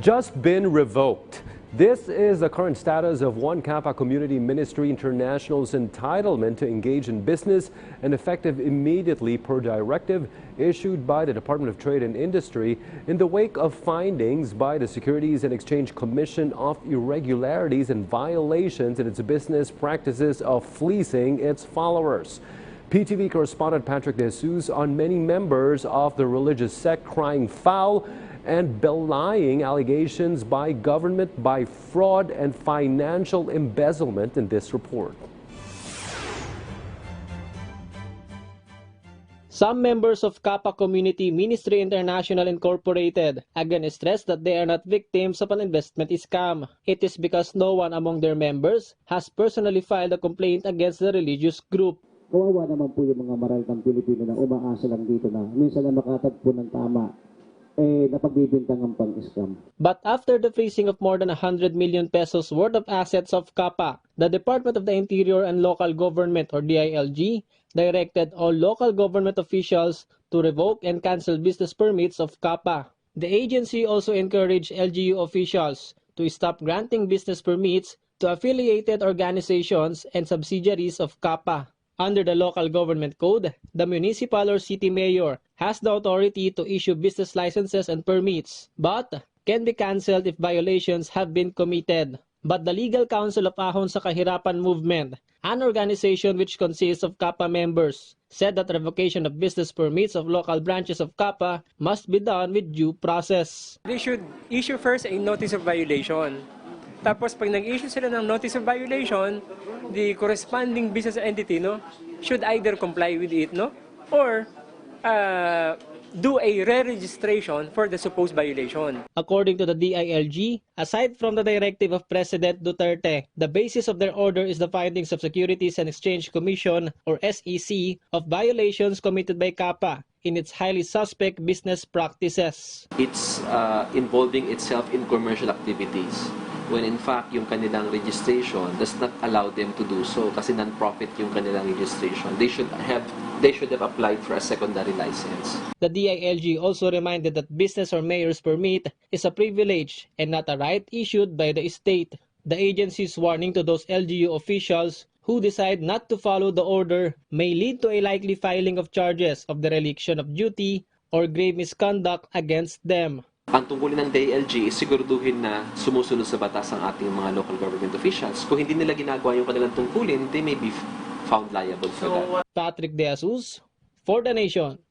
just been revoked. This is the current status of one KAPA Community Ministry International's entitlement to engage in business and effective immediately per directive issued by the Department of Trade and Industry in the wake of findings by the Securities and Exchange Commission of irregularities and violations in its business practices of fleecing its followers. PTV correspondent Patrick De Jesus on many members of the religious sect crying foul and belying allegations by government by fraud and financial embezzlement in this report. Some members of KAPA Community Ministry International Incorporated again stressed that they are not victims of an investment scam. It is because no one among their members has personally filed a complaint against the religious group. Kawawa naman po yung mga maral ng Pilipino na umaasa lang dito na minsan na makatagpo ng tama, napagbibintang ang pang-scam. But after the freezing of more than 100 million pesos worth of assets of KAPA, the Department of the Interior and Local Government or DILG directed all local government officials to revoke and cancel business permits of KAPA. The agency also encouraged LGU officials to stop granting business permits to affiliated organizations and subsidiaries of KAPA. Under the local government code, the municipal or city mayor has the authority to issue business licenses and permits, but can be cancelled if violations have been committed. But the Legal Council of Ahon sa Kahirapan Movement, an organization which consists of KAPA members, said that revocation of business permits of local branches of KAPA must be done with due process. They should issue first a notice of violation. Tapos pag nag-issue sila ng notice of violation, the corresponding business entity should either comply with it or do a re-registration for the supposed violation. According to the DILG, aside from the directive of President Duterte, the basis of their order is the findings of Securities and Exchange Commission or SEC of violations committed by KAPA in its highly suspect business practices. It's involving itself in commercial activities, when in fact yung kanilang registration does not allow them to do so kasi non-profit yung kanilang registration. They should have applied for a secondary license. The DILG also reminded that business or mayor's permit is a privilege and not a right issued by the state. The agency's warning to those LGU officials who decide not to follow the order may lead to a likely filing of charges of dereliction of duty or grave misconduct against them. Ang tungkulin ng DILG is siguraduhin na sumusunod sa batas ang ating mga local government officials. Kung hindi nila ginagawa yung kanilang tungkulin, they may be found liable for that. Patrick De Jesus for The Nation.